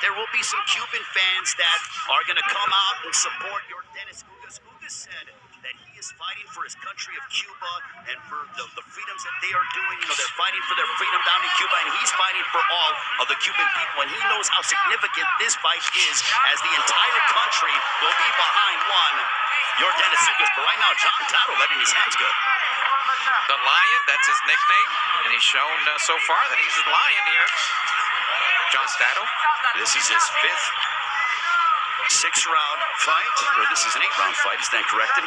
there will be some Cuban fans that are going to come out and support your Dennis Ugas. Ugas said that he is fighting for his country of Cuba and for the freedoms that they are doing. You know, they're fighting for their freedom down in Cuba, and he's fighting for all of the Cuban people. And he knows how significant this fight is, as the entire country will be behind your Dennis Ugas. But right now, John DATO letting his hands go. The Lion, that's his nickname, and he's shown so far that he's a lion here. John DATO. This is his fifth 6-round fight, or this is an 8-round fight, is that corrected?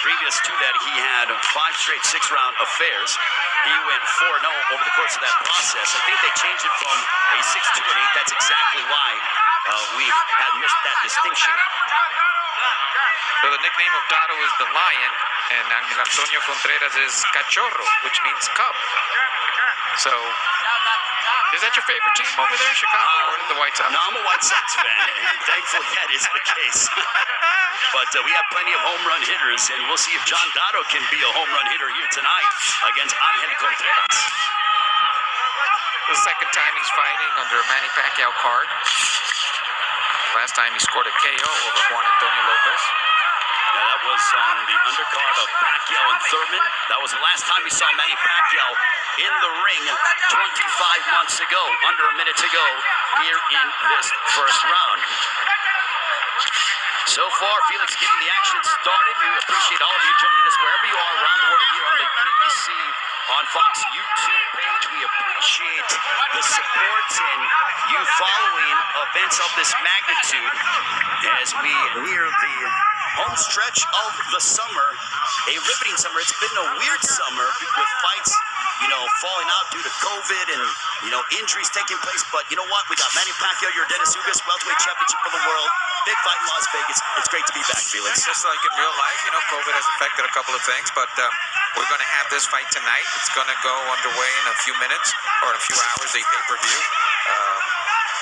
Previous to that, he had 5 straight 6-round affairs. He went 4-0 over the course of that process. I think they changed it from a 6-2 and 8. That's exactly why we had missed that distinction. So the nickname of DATO is the Lion, and Antonio Contreras is Cachorro, which means cub. So, is that your favorite team over there, Chicago, or the White Sox? No, I'm a White Sox fan, and thankfully that is the case. But we have plenty of home run hitters, and we'll see if John DATO can be a home run hitter here tonight against Angel Contreras. The second time he's fighting under a Manny Pacquiao card. Last time he scored a KO over Juan Antonio Lopez. Yeah, that was on the undercard of Pacquiao and Thurman. That was the last time we saw Manny Pacquiao in the ring 25 months ago, under a minute to go here in this first round. So far, Felix getting the action started. We appreciate all of you joining us wherever you are around the world here on the PBC on Fox YouTube page. We appreciate the support and you following events of this magnitude as we near the home stretch of the summer, a riveting summer. It's been a weird summer with fights, falling out due to COVID and, injuries taking place. But you know what? We got Manny Pacquiao, your Dennis Ugas, welterweight championship for the world. Big fight in Las Vegas. It's great to be back, Felix. Just like in real life, COVID has affected a couple of things, but we're going to have this fight tonight. It's going to go underway in a few minutes or in a few hours, a pay-per-view.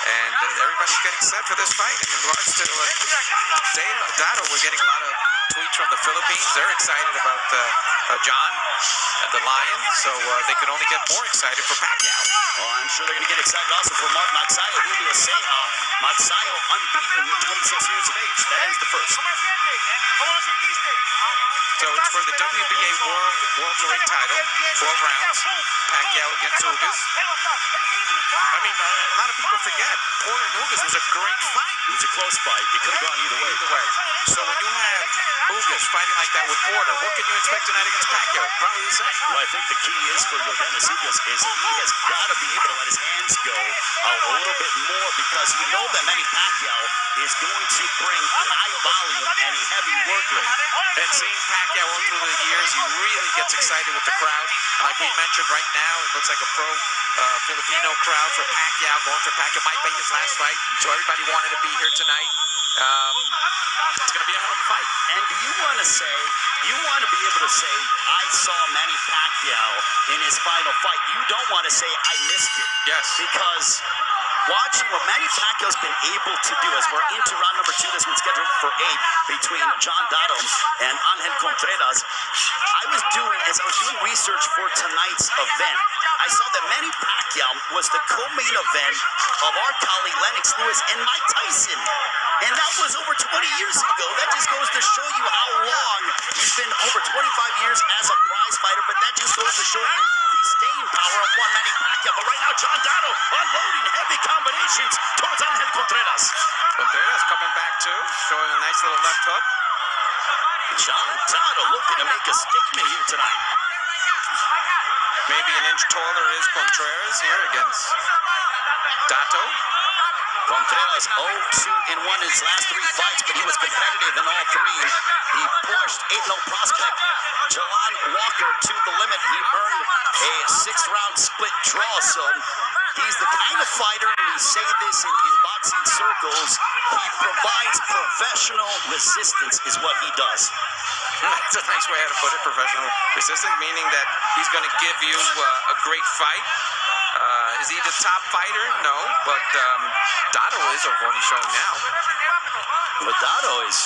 And everybody's getting set for this fight. In regards to DATO, we're getting a lot of tweets from the Philippines. They're excited about John, the Lion, so they could only get more excited for Pacquiao. Well, I'm sure they're going to get excited also for Mark Magsayo, Julio Ceja. Magsayo unbeaten with 26 years of age. That ends the first. So it's for the WBA World Welterweight title, 12 rounds. Pacquiao against Ugas. I mean, a lot of people forget, Porter and Ugas was a great fight. It was a close fight. It could have gone either way. So when you have Ugas fighting like that with Porter, what can you expect tonight against Pacquiao? Probably the same. Well, I think the key is for Dennis Ugas is he has got to be able to let his hands go a little bit more, because you know that Manny Pacquiao is going to bring high volume and a heavy work rate. And seeing Pacquiao all through the years, he really gets excited with the crowd. Like we mentioned, right now, it looks like a pro-Filipino crowd for Pacquiao, going for Pacquiao. Might be his last fight, so everybody wanted to be here tonight. It's going to be a hell of a fight. And do you want to be able to say, I saw Manny Pacquiao in his final fight. You don't want to say, I missed it. Yes. Because watching what Manny Pacquiao's been able to do, as we're into round number 2, this one's scheduled for 8 between John DATO and Angel Contreras. As I was doing research for tonight's event, I saw that Manny Pacquiao was the co-main event of our colleague Lennox Lewis and Mike Tyson. And that was over 20 years ago. That just goes to show you how long he's been, over 25 years as a prize fighter. But that just goes to show you the staying power of one Manny Pacquiao. But right now, John DATO unloading heavy combinations towards Angel Contreras. Contreras coming back too, showing a nice little left hook. John DATO looking to make a statement here tonight. Maybe an inch taller is Contreras here against DATO. Contreras 0-2-1 his last 3 fights, but he was competitive in all 3. He pushed 8-0 prospect Jalan Walker to the limit. He earned a 6th-round split draw, so he's the kind of fighter, and we say this in boxing circles, he provides professional resistance is what he does. That's a nice way to put it, professional resistance, meaning that he's going to give you a great fight. Is he the top fighter? No, but DATO is of what he's showing now. But DATO is,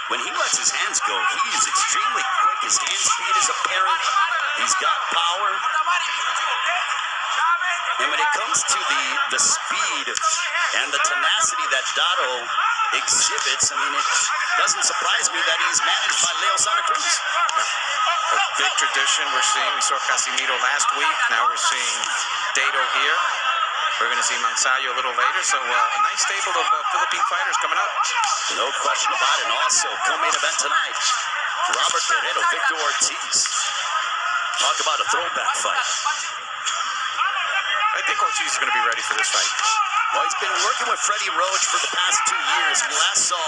when he lets his hands go, he is extremely quick. His hand speed is apparent. He's got power. And when it comes to the speed and the tenacity that Dato exhibits, I mean, it doesn't surprise me that he's managed by Leo Santa Cruz. A big tradition we're seeing. We saw Casimiro last week. Now we're seeing DATO here. We're going to see Mansayo a little later. So a nice stable of Philippine fighters coming up. No question about it. And also, co-main event tonight, Robert Guerrero, Victor Ortiz. Talk about a throwback fight. I think Ortiz is going to be ready for this fight. Well, he's been working with Freddie Roach for the past 2 years. We last saw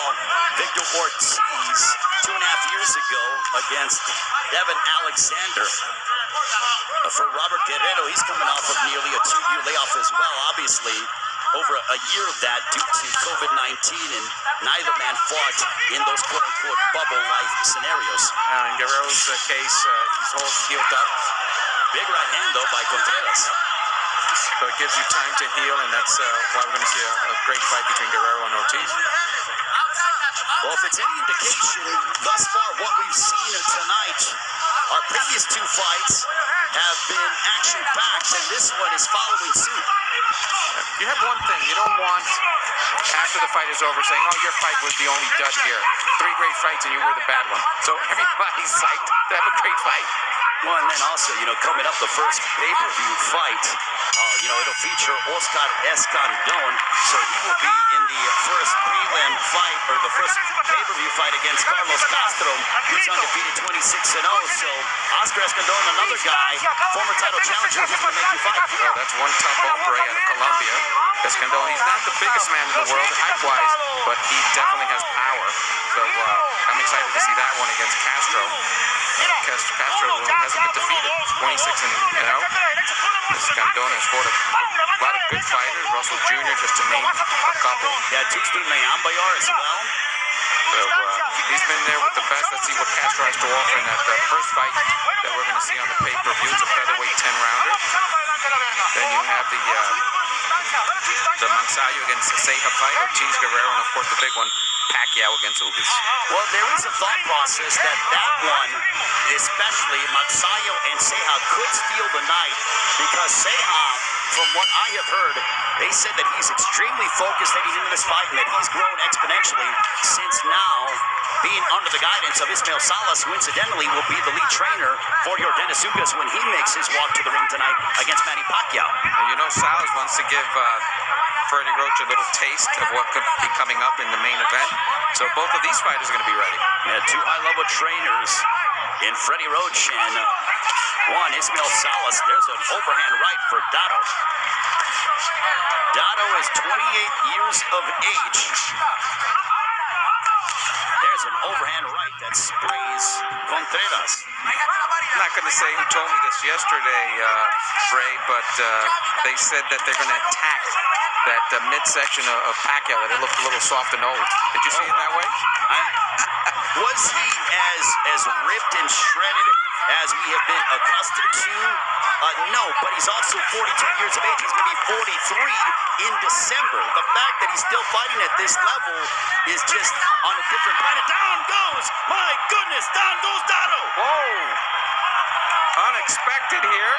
Victor Ortiz 2.5 years ago against Devin Alexander. For Robert Guerrero, he's coming off of nearly a 2-year layoff as well. Obviously, over a year of that due to COVID-19, and neither man fought in those quote-unquote bubble-life scenarios. In Guerrero's case, he's all healed up. Big right hand, though, by Contreras. So it gives you time to heal, and that's why we're going to see a great fight between Guerrero and Ortiz. Well, if it's any indication, thus far, what we've seen tonight, our previous 2 fights have been action-packed, and this one is following suit. You have one thing. You don't want, after the fight is over, saying, oh, your fight was the only dud here. 3 great fights, and you were the bad one. So everybody's psyched to have a great fight. Well, and then also, coming up, the first pay-per-view fight, it'll feature Oscar Escandon, so he will be in the first prelim fight, or the first pay-per-view fight against Carlos Castro, who's undefeated 26-0, so Oscar Escandon, another guy, former title challenger, who's going to make you fight. Well, that's one tough hombre out of Colombia. Escandon, he's not the biggest man in the world, height-wise, but he definitely has power, so I'm excited to see that one against Castro. Castro hasn't been defeated, 26-0. Escandon has fought a lot of good fighters, Russell Jr., just to name a couple. Yeah, Tuxtla Mayambayar as well. So he's been there with the best. Let's see what Castro has to offer in that first fight that we're going to see on the pay-per-view. It's a featherweight 10-rounder. Then you have the Mansayo against the Ceja fight, Ortiz, Guerrero, and of course the big one, Pacquiao against Ugas. Well, there is a thought process that one, especially Mansayo and Ceja, could steal the night, because Ceja, from what I have heard, they said that he's extremely focused heading into this fight, and that he's grown exponentially since now being under the guidance of Ismael Salas, who incidentally will be the lead trainer for Yordenis Ugas when he makes his walk to the ring tonight against Manny Pacquiao. And Salas wants to give Freddie Roach a little taste of what could be coming up in the main event. So both of these fighters are going to be ready. Yeah, 2 high-level trainers in Freddie Roach and one Ismael Salas. There's an overhand right for Dato. Dato is 28 years of age. There's an overhand right that sprays Contreras. I'm not going to say who told me this yesterday, Ray, but they said that they're going to attack that midsection of Pacquiao, that it looked a little soft and old. Did you see it that way? Was he as ripped and shredded as we have been accustomed to? No, but he's also 42 years of age. He's going to be 43 in December. The fact that he's still fighting at this level is just on a different planet. Down goes, my goodness, down goes Dato. Whoa. Unexpected here.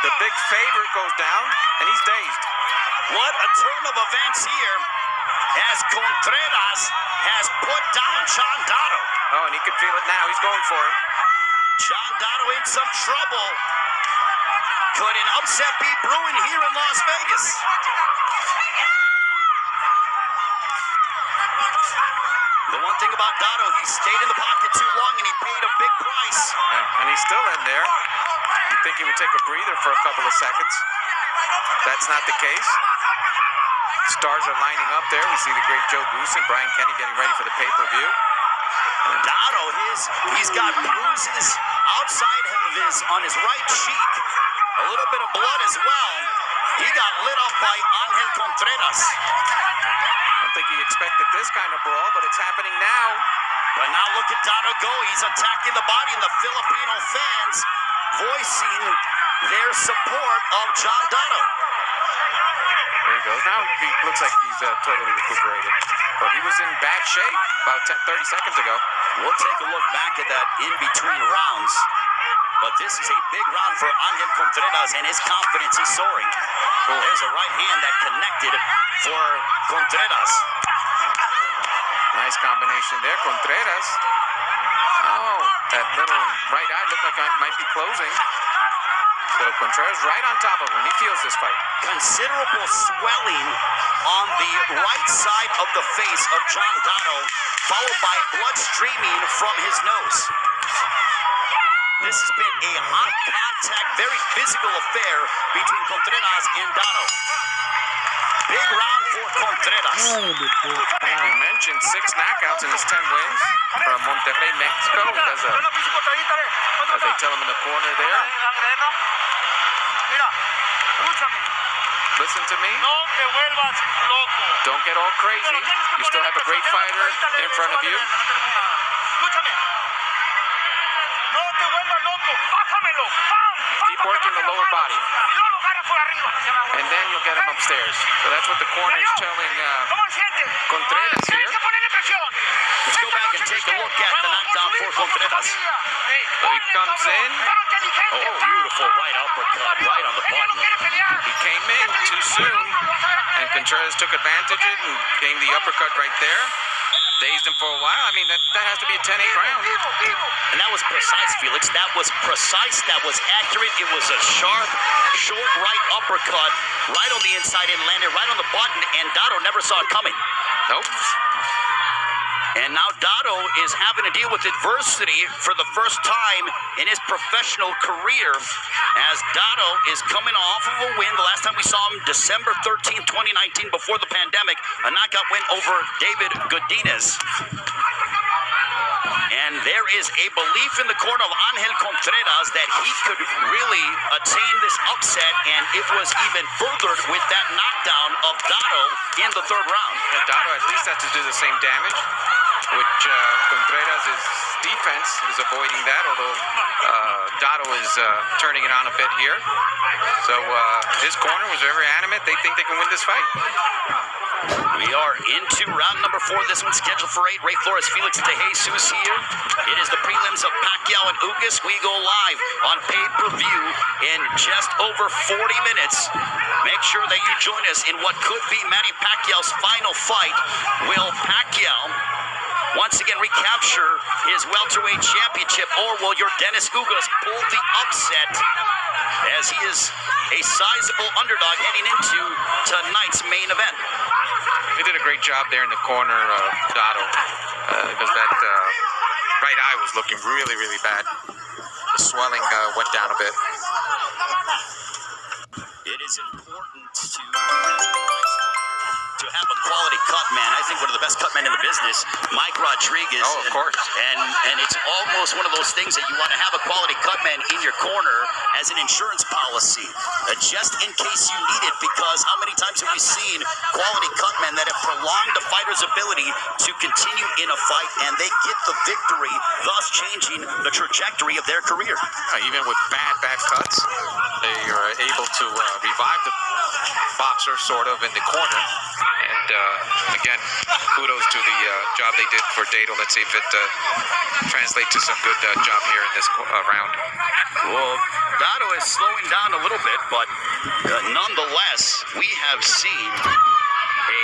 The big favorite goes down, and he's dazed. What a turn of events here as Contreras has put down John Dato. Oh, and he can feel it now. He's going for it. John Dato in some trouble. Could an upset be brewing here in Las Vegas? The one thing about Dato, he stayed in the pocket too long and he paid a big price. Yeah, and he's still in there. You'd think he would take a breather for a couple of seconds. That's not the case. Stars are lining up there. We see the great Joe Goosen, Brian Kenny getting ready for the pay-per-view. Dato, he's got bruises outside of on his right cheek. A little bit of blood as well. He got lit up by Angel Contreras. I don't think he expected this kind of brawl, but it's happening now. But now look at Dato go. He's attacking the body, and the Filipino fans voicing their support of John Dato. goes. Now he looks like he's totally recuperated. But he was in bad shape about 30 seconds ago. We'll take a look back at that in-between rounds. But this is a big round for Angel Contreras, and his confidence is soaring. There's a right hand that connected for Contreras. Nice combination there, Contreras. Oh, that little right eye looked like it might be closing. So Contreras right on top of him. He feels this fight. Considerable swelling on the right side of the face of John DATO, followed by blood streaming from his nose. This has been a high contact, very physical affair between Contreras and DATO. Big round for Contreras. We mentioned 6 knockouts in his 10 wins from Monterrey, Mexico. As they tell him in the corner there. Listen to me. Don't get all crazy. You still have a great fighter in front of you. Keep working the lower body. And then you'll get him upstairs. So that's what the corner is telling Contreras here. Let's go back and take a look at the knockdown for Contreras. So he comes in. Oh, beautiful right uppercut, right on the button. He came in too soon, and Contreras took advantage of it and came the uppercut right there. Dazed him for a while. I mean, that has to be a 10-8 round. And that was precise, Felix. That was precise. That was accurate. It was a sharp, short right uppercut right on the inside and landed right on the button, and DATO never saw it coming. Nope. And now DATO is having to deal with adversity for the first time in his professional career, as DATO is coming off of a win. The last time we saw him, December 13, 2019, before the pandemic, a knockout win over David Godinez. And there is a belief in the corner of Angel Contreras that he could really attain this upset, and it was even furthered with that knockdown of DATO in the 3rd round. And DATO at least has to do the same damage, which Contreras' defense is avoiding that, although DATO is turning it on a bit here. So his corner was very adamant. They think they can win this fight. We are into round number 4. This one's scheduled for 8. Ray Flores, Felix De Jesus here. It is the prelims of Pacquiao and Ugas. We go live on pay-per-view in just over 40 minutes. Make sure that you join us in what could be Manny Pacquiao's final fight. Will Pacquiao once again recapture his welterweight championship, or will your Dennis Ugas pull the upset, as he is a sizable underdog heading into tonight's main event? He did a great job there in the corner of DATO, because that right eye was looking really, really bad. The swelling went down a bit. It is important to have a quality cut man. I think one of the best cut men in the business, Mike Rodriguez. Oh, of course. And it's almost one of those things that you want to have a quality cut man in your corner as an insurance policy, just in case you need it, because how many times have we seen quality cut men that have prolonged a fighter's ability to continue in a fight, and they get the victory, thus changing the trajectory of their career. Even with bad cuts, they are able to revive the boxer sort of in the corner. And again, kudos to the job they did for DATO. Let's see if it translates to some good job here in this round. Well, DATO is slowing down a little bit, but nonetheless, we have seen a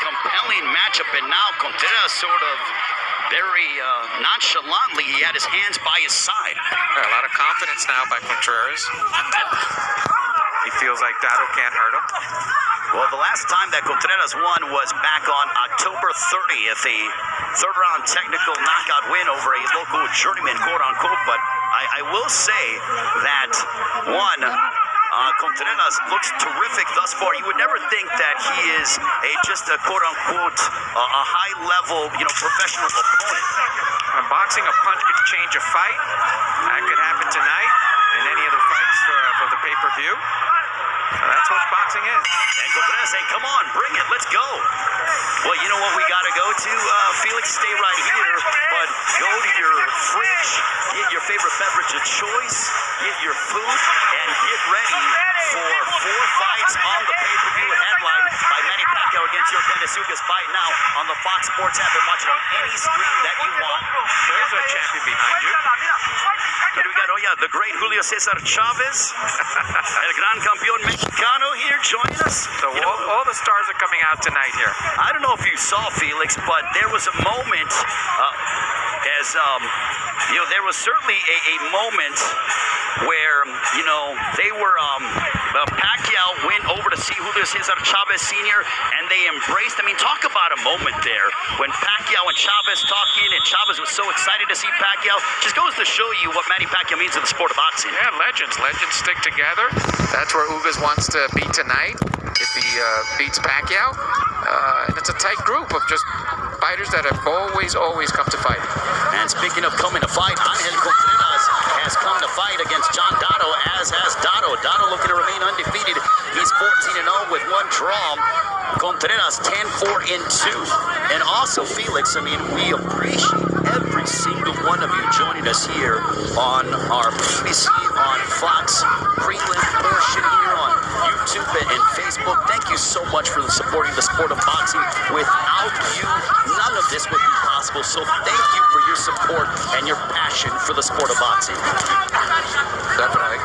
compelling matchup, and now Contreras sort of very nonchalantly, he had his hands by his side. A lot of confidence now by Contreras. He feels like DATO can't hurt him. Well, the last time that Contreras won was back on October 30th, a 3rd round technical knockout win over a local journeyman, quote unquote. But I will say that Contreras looks terrific thus far. You would never think that he is just a quote unquote a high level, professional opponent. Boxing, a punch could change a fight. That could happen tonight in any of the fights for the pay-per-view. That's what boxing boxing is. And Contreras saying, come on, bring it, let's go. Well, you know what we got to go to? Felix, stay right here, but go to your fridge, get your favorite beverage of choice, get your food, and get ready for 4 fights on the pay-per-view headline by Manny Pacquiao against York Benisuga's fight now on the Fox Sports app and watch it on any screen that you want. There's a champion behind you. What do we got? Oh, yeah, the great Julio Cesar Chavez, El Gran Campeón Mexicano here joining us. So all the stars are coming out tonight here. I don't know if you saw, Felix, but there was a moment there was certainly a moment where, they were, Pacquiao went over to see Julio Cesar Chavez Sr., and they embraced. I mean, talk about a moment there when Pacquiao and Chavez talking, and Chavez was so excited to see Pacquiao. Just goes to show you what Manny Pacquiao means to the sport of boxing. Yeah, legends stick together. That's where Ugas wants to be tonight if he beats Pacquiao. And it's a tight group of just fighters that have always come to fight. And speaking of coming to fight, Angel Contreras has come to fight against John DATO, as has DATO. DATO looking to remain undefeated. He's 14-0 with 1 draw. Contreras 10-4-2. And also, Felix, I mean, we appreciate every single one of you joining us here on our BBC, on Fox, prelim portion here on YouTube and Facebook. Thank you so much for supporting the sport of boxing. Without you, none of this would be possible. So thank you for your support and your passion for the sport of boxing. Definitely.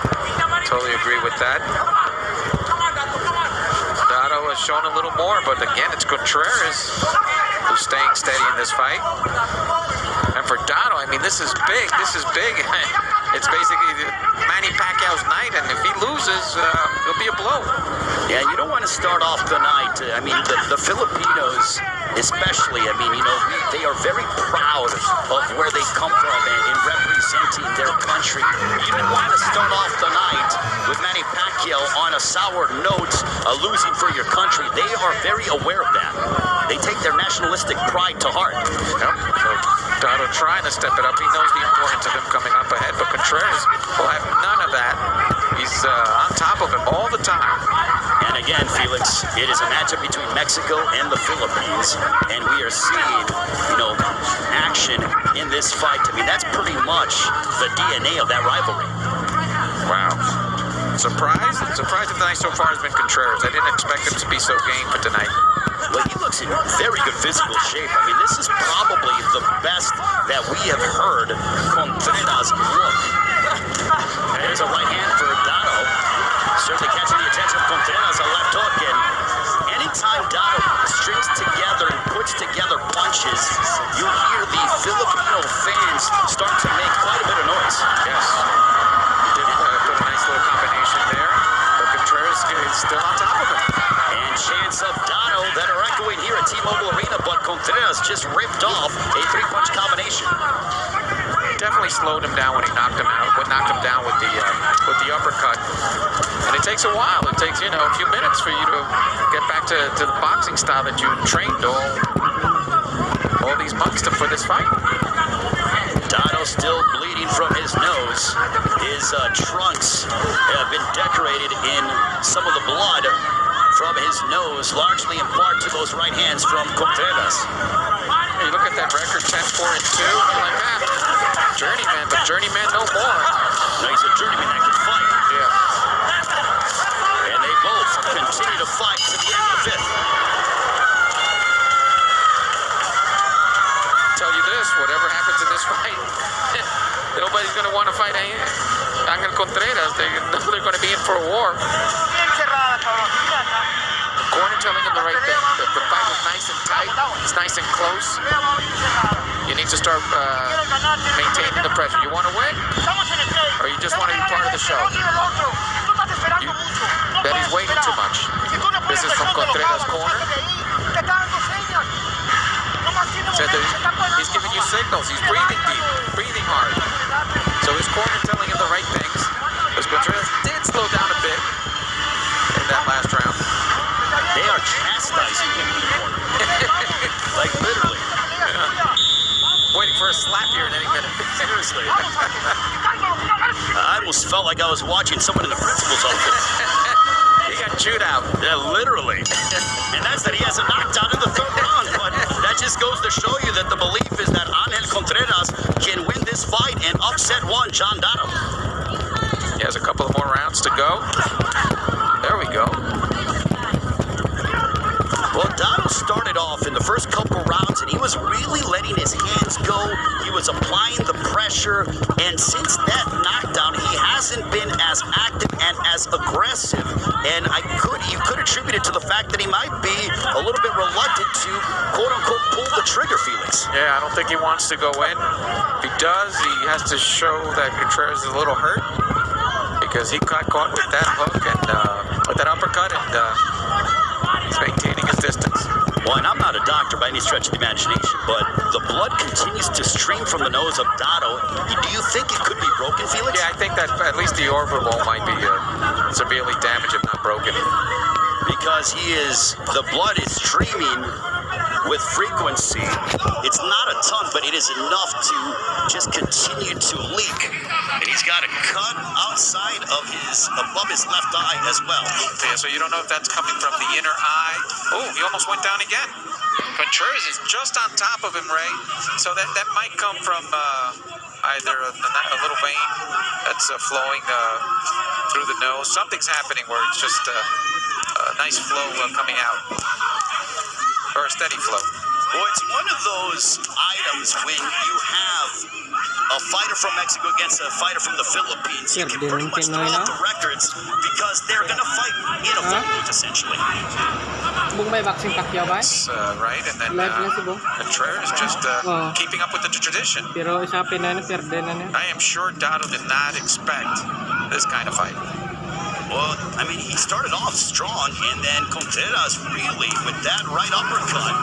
Totally agree with that. Dato has shown a little more, but again, it's Contreras who's staying steady in this fight. And for Dato, I mean, this is big. It's basically Manny Pacquiao's night, and if he loses, it'll be a blow. Yeah, you don't want to start off the night. I mean, the Filipinos, especially, I mean, they are very proud of where they come from in representing their country. You don't want to start off the night with Manny Pacquiao on a sour note, losing for your country. They are very aware of that. They take their nationalistic pride to heart. Yep. So Dato trying to step it up. He knows the importance of him coming up ahead, but Contreras will have none of that. He's on top of him all the time. And again, Felix, it is a matchup between Mexico and the Philippines, and we are seeing, action in this fight. I mean, that's pretty much the DNA of that rivalry. Wow. Surprised if the night so far has been Contreras. I didn't expect him to be so game for tonight. Well, he looks in very good physical shape. I mean, this is probably the best that we have heard Contreras look. There's a right hand for Dato. Certainly catching the attention of Contreras, a left hook. And anytime Dato strings together and puts together punches, you hear the Filipino fans start to make quite a bit of noise. Yes. He did put a nice little combination there. But Contreras is still on top of him. And chants of Dato that are echoing here at T-Mobile Arena, but Contreras just ripped off a 3-punch combination. Definitely slowed him down when he knocked him down with the uppercut. And it takes a while. It takes, a few minutes for you to get back to the boxing style that you trained all these months for this fight. Dato still bleeding from his nose. His trunks have been decorated in some of the blood from his nose, largely in part to those right hands from Contreras. You look at that record, 10-4-2, and you're like, journeyman, but journeyman no more. No, he's a journeyman that can fight. Yeah. And they both continue to fight to the end of the 5th. Tell you this, whatever happens in this fight, nobody's going to want to fight Angel Contreras. They're going to be in for a war. Corner telling him the right thing. The fight is nice and tight. It's nice and close. You need to start maintaining the pressure. You want to win, or you just want to be part of the show? That he's waiting too much. This is from Contreras' corner. Said that he's giving you signals. He's breathing deep, breathing hard. So his corner telling him the right things. Because Contreras did slow down a bit in that last round. They are chastising him in the corner. Like literally. Yeah. Waiting for a slap here in any minute. Seriously. I almost felt like I was watching someone in the principal's office. He got shootout. Yeah, literally. And that's that he has a knockdown in the third round. But that just goes to show you that the belief is that Angel Contreras can win this fight and upset one John Dato. He has a couple of more rounds to go. There we go. Well, Dato started off in the first couple rounds, and he was really letting his hands go. He was applying the pressure, and since that knockdown, he hasn't been as active and as aggressive. And you could attribute it to the fact that he might be a little bit reluctant to, quote-unquote, pull the trigger, Felix. Yeah, I don't think he wants to go in. If he does, he has to show that Contreras is a little hurt because he got caught with that hook and with that uppercut, and he's maintaining his distance. Well, and I'm not a doctor by any stretch of the imagination, but the blood continues to stream from the nose of Dato. Do you think it could be broken, Felix? Yeah, I think that at least the orbital might be severely damaged, if not broken. Because the blood is streaming with frequency. It's not a ton, but it is enough to just continue to leak. And he's got a cut above his left eye as well. Yeah, so you don't know if that's coming from the inner eye. Oh, he almost went down again. Contreras is just on top of him, Ray. So that might come from either a little vein that's flowing through the nose. Something's happening where it's just a nice flow coming out. Or a steady flow. Well, it's one of those items when you have a fighter from Mexico against a fighter from the Philippines. You can pretty much throw out the records because they're going to fight in a fight, essentially. Bung may boxing Pacquiao ba? Right, and then Live na si Bung. Contreras just keeping up with the tradition. Pero isa na perde na niya. I am sure Dato did not expect this kind of fight. Well, I mean, he started off strong, and then Contreras really with that right uppercut.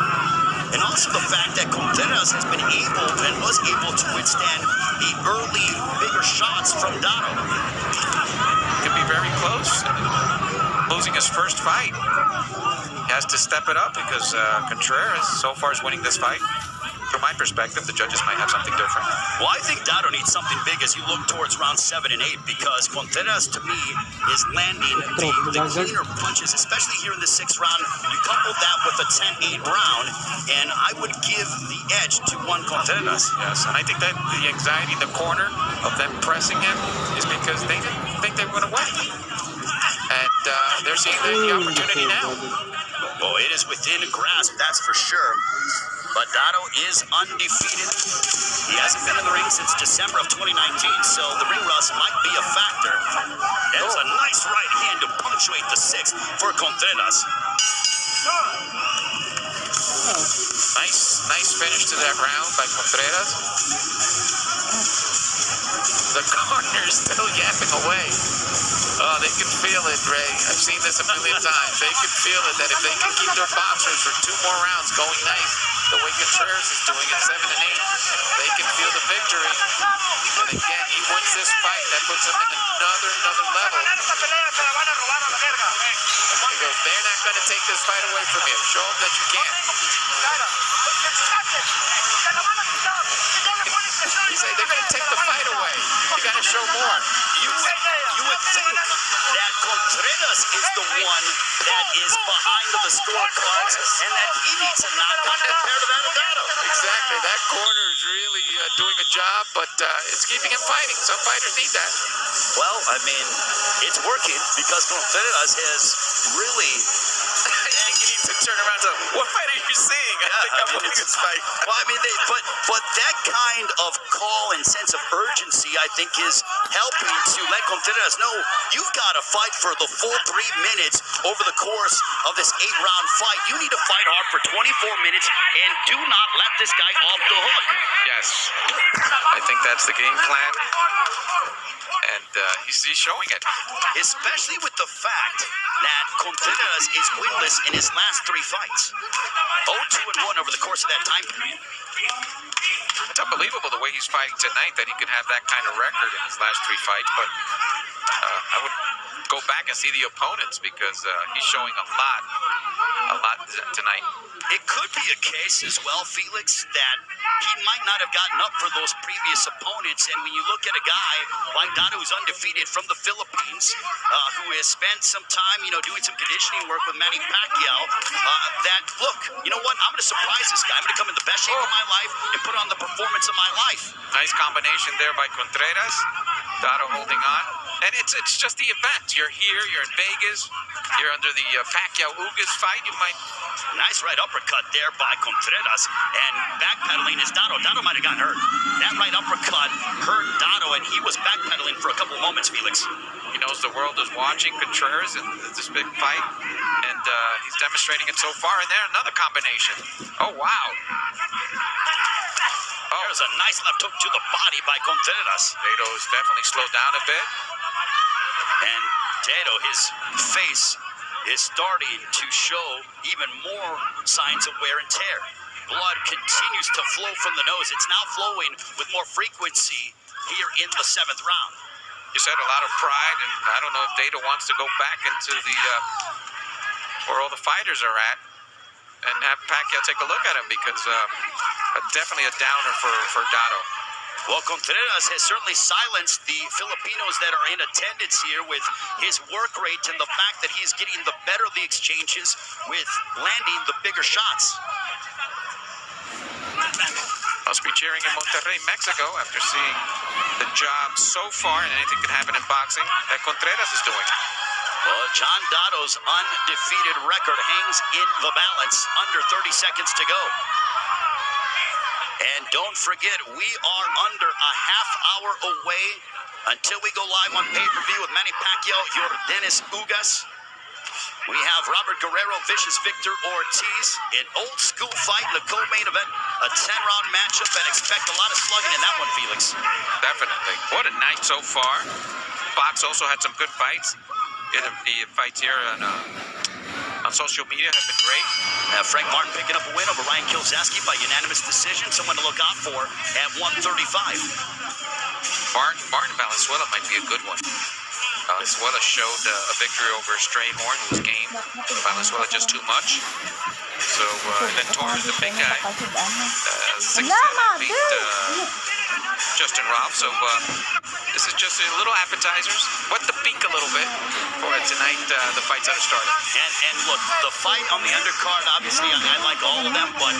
And also the fact that Contreras has been able and was able to withstand the early, bigger shots from Dato. Could be very close. Losing his first fight. He has to step it up because Contreras so far is winning this fight. From my perspective, the judges might have something different. Well, I think Dato needs something big as you look towards round 7 and 8 because Contreras, to me, is landing the cleaner punches, especially here in the 6th round. You couple that with a 10-8 round, and I would give the edge to one Contreras. Yes, and I think that the anxiety in the corner of them pressing him is because they didn't think they were going to win. And they're seeing the opportunity now. Well, it is within grasp, that's for sure. But Dato is undefeated. He hasn't been in the ring since December of 2019, so the ring rust might be a factor. There's a nice right hand to punctuate the 6th for Contreras. Nice finish to that round by Contreras. The corner's still yapping away. Oh, they can feel it, Ray. I've seen this a million times. They can feel it, that if they can keep their boxers for 2 more rounds going nice, the way Contreras is doing at 7 and 8, they can feel the victory. And again, he wins this fight. That puts him in another level. Because they're not going to take this fight away from you. Show them that you can. You say they're going to take the fight away. You got to show more. You would think that Contreras is the one that is behind the scorecards and that he needs a knockout compared to that of Dato. Exactly. That corner is really doing a job, but it's keeping him fighting. Some fighters need that. Well, I mean, it's working because Contreras has really... I think you need to turn around to, what fight are you seeing? I think I'm winning this fight. Well, I mean, but that kind of call and sense of urgency, I think, is helping to let Contreras know you've got to fight for the full 3 minutes over the course of this 8-round fight. You need to fight hard for 24 minutes and do not let this guy off the hook. Yes. I think that's the game plan. And he's showing it. Especially with the fact that Contreras is winless in his last 3 fights. 0-2-1 over the course of that time period. It's unbelievable the way he's fighting tonight that he could have that kind of record in his last 3 fights. But I would go back and see the opponents because he's showing a lot tonight. It could be a case as well, Felix, that he might not have gotten up for those previous opponents. And when you look at a guy like DATO, who's undefeated from the Philippines, who has spent some time, doing some conditioning work with Manny Pacquiao, that, look, you know what? I'm going to surprise this guy. I'm going to come in the best shape of my life and put on the performance of my life. Nice combination there by Contreras. DATO holding on. And it's just the event. You're here, you're in Vegas, you're under the Pacquiao-Ugas fight. You might... Nice right uppercut there by Contreras. And backpedaling is DATO. DATO might have gotten hurt. That right uppercut hurt DATO, and he was backpedaling for a couple of moments, Felix. He knows the world is watching Contreras in this big fight, and he's demonstrating it so far. And there, another combination. Oh, wow. Oh, there's a nice left hook to the body by Contreras. DATO's definitely slowed down a bit. And DATO, his face is starting to show even more signs of wear and tear. Blood continues to flow from the nose. It's now flowing with more frequency here in the 7th round. You said a lot of pride, and I don't know if DATO wants to go back into the where all the fighters are at and have Pacquiao take a look at him, because definitely a downer for DATO. Well, Contreras has certainly silenced the Filipinos that are in attendance here with his work rate and the fact that he's getting the better of the exchanges with landing the bigger shots. Must be cheering in Monterrey, Mexico, after seeing the job so far, and anything can happen in boxing, that Contreras is doing. Well, John DATO's undefeated record hangs in the balance, under 30 seconds to go. And don't forget, we are under a half hour away until we go live on pay-per-view with Manny Pacquiao, Yordenis Ugas. We have Robert Guerrero, vicious Victor Ortiz, an old school fight in the co-main event, a 10-round matchup, and expect a lot of slugging in that one, Felix. Definitely. What a night so far. Fox also had some good fights. The fights here on social media have been great. Frank Martin picking up a win over Ryan Kilzaski by unanimous decision. Someone to look out for at 135. Martin Valenzuela might be a good one. Valenzuela showed a victory over Strayhorn, who was game. Valenzuela just too much. So, and then Torres, the big guy, 6'7", beat Justin Ralph. So, this is just a little appetizers. What the peak a little bit for tonight, the fights that are starting. And look, the fight on the undercard, obviously, I like all of them, but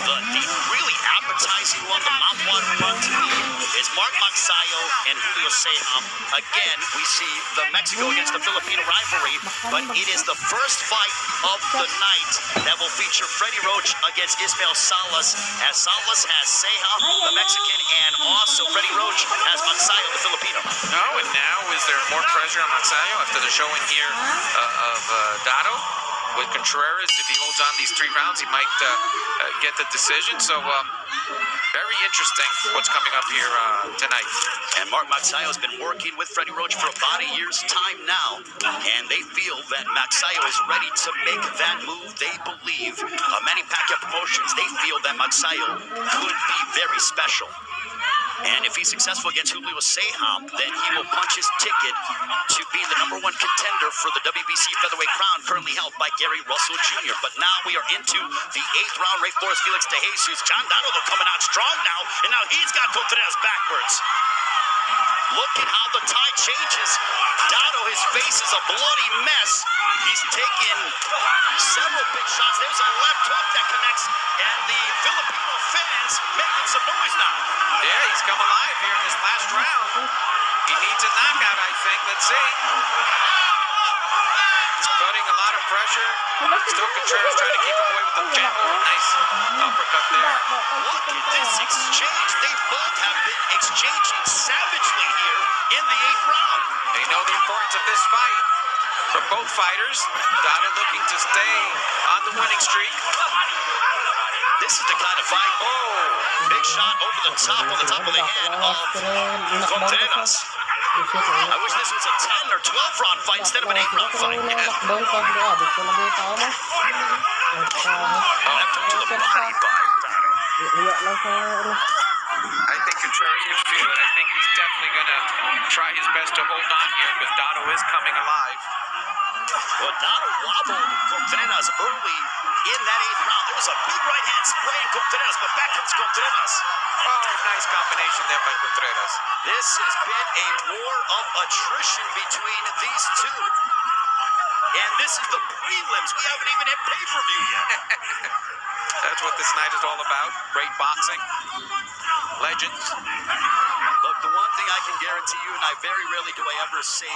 the really appetizing one, the mouthwatering one to me, is Mark Magsayo and Julio Ceja. Again, we see the Mexico against the Filipino rivalry, but it is the first fight of the night that will feature Freddie Roach against Ismael Salas, as Salas has Ceja, the Mexican, and also Freddie Roach has Magsayo, the Filipino. No, and now is there more pressure on Magsayo after the showing here of DATO? With Contreras, if he holds on these 3 rounds, he might get the decision. So, very interesting what's coming up here tonight. And Mark Magsayo has been working with Freddie Roach for about a year's time now, and they feel that Magsayo is ready to make that move. They believe, Manny Pacquiao Promotions, they feel that Magsayo could be very special. And if he's successful against Julio Ceja, then he will punch his ticket to be the #1 contender for the WBC featherweight crown, currently held by Gary Russell Jr. But now we are into the 8th round. Ray Flores, Felix De Jesus. John DATO, though, coming out strong now, and now he's got Contreras backwards. Look at how the tide changes. DATO, his face is a bloody mess. He's taken several big shots. There's a left hook that connects, and the Filipino fans making some noise now. Yeah, he's come alive here in this last round. He needs a knockout, I think. Let's see. He's putting a lot of pressure. Still Contreras trying to keep him away with the gentle. Nice uppercut there. Look at this exchange. They both have been exchanging savagely here in the 8th round. They know the importance of this fight for both fighters. DATO looking to stay on the winning streak. This is the kind of fight. Oh, big shot over the top of the head of Contreras. I wish this was a 10 or 12 round fight instead of an 8-round fight. Yeah. Left hook to the body by DATO. I think Contreras can feel it. I think he's definitely going to try his best to hold on here because Dato is coming alive. Well, Dato wobbled Contreras early in that 8th round. There was a big right hand spray in Contreras, but back comes Contreras. Oh, nice combination there by Contreras. This has been a war of attrition between these two. And this is the prelims. We haven't even hit pay-per-view yet. That's what this night is all about. Great boxing. Legends. Look, the one thing I can guarantee you, and I very rarely do I ever say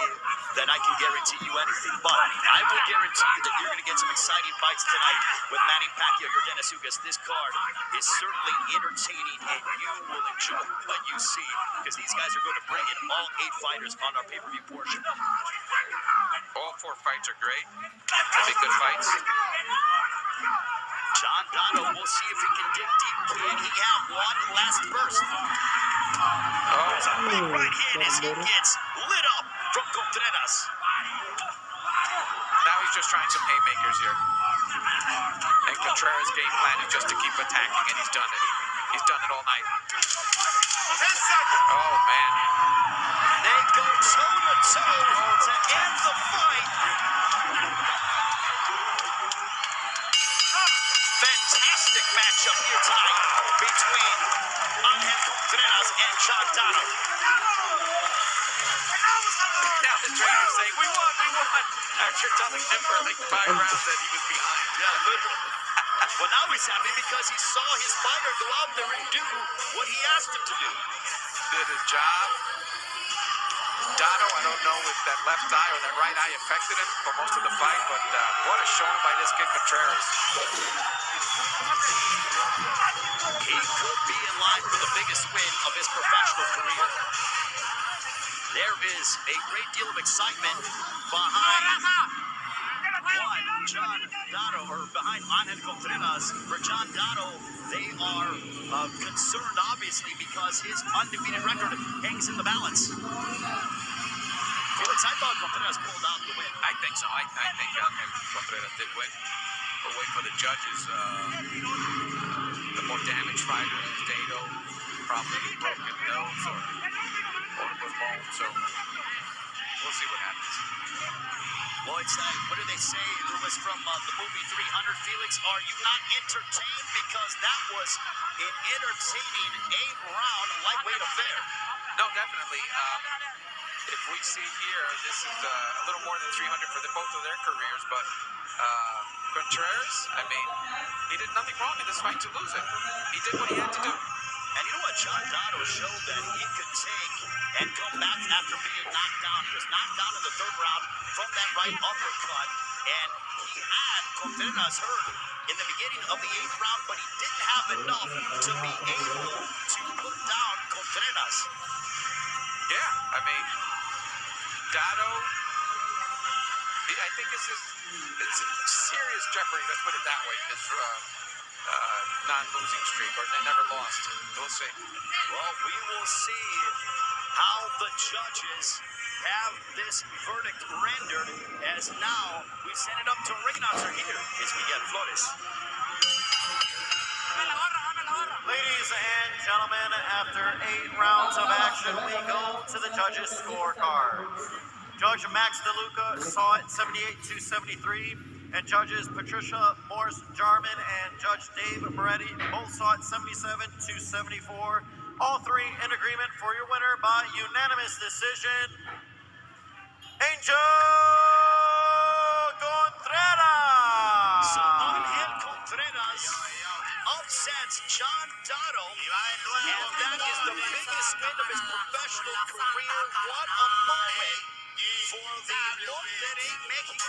that I can guarantee you anything, but I will guarantee you that you're going to get some exciting fights tonight with Manny Pacquiao, Yordenis Ugas. This card is certainly entertaining, and you will enjoy what you see because these guys are going to bring in all 8 fighters on our pay-per-view portion. All 4 fights are great. They'll be good fights. John Dato, we'll see if he can dig deep. Can he have one last burst? There's a big right hand as he gets lit up from Contreras. Now he's just trying some haymakers here. And Contreras' game plan is just to keep attacking, and he's done it. He's done it all night. 10 seconds. Oh, man. They go toe-to-toe to end the fight. Fantastic matchup here tonight between Ángel Contreras and John Dato. Now the trainer's saying, we won. After telling him for like 5 rounds that he was behind. Yeah, literally. Well, now he's happy because he saw his fighter go out there and do what he asked him to do. Did his job. Dato, I don't know if that left eye or that right eye affected him for most of the fight, but what a showing by this kid Contreras. He could be in line for the biggest win of his professional career. There is a great deal of excitement behind John Dato, or behind Ángel Contreras. For John Dato, they are concerned, obviously, because his undefeated record hangs in the balance. Felix, I thought Contreras pulled out the win. I think so. I think Contreras did win. We'll wait for the judges. The more damaged fighter is DATO, probably broken nose or was bone. So we'll see what happens. Well, it's what do they say, Lewis, from the movie 300? Felix, are you not entertained? Because that was an entertaining 8-round lightweight affair. No, definitely. If we see here, this is a little more than 300 for both of their careers, but Contreras, I mean, he did nothing wrong in this fight to lose it. He did what he had to do. And you know what? John Dato showed that he could take and come back after being knocked down. He was knocked down in the 3rd round from that right uppercut, and he had Contreras hurt in the beginning of the 8th round, but he didn't have enough to be able to put down Contreras. Yeah, I mean, Dato, I think it's in serious jeopardy, let's put it that way, his non-losing streak, or never lost. We'll see. Well, we will see how the judges have this verdict rendered, as now we send it up to a ring announcer here as we get Flores. Ladies and gentlemen, after 8 rounds of action, we go to the judges' scorecards. Judge Max DeLuca saw it 78-73, and judges Patricia Morse-Jarman and Judge Dave Moretti both saw it 77-74. All 3 in agreement for your winner by unanimous decision, Angel Contreras. So Ángel Contreras upsets John Dato, and that is the biggest win of his professional career. What a moment for the Monterrey, Mexico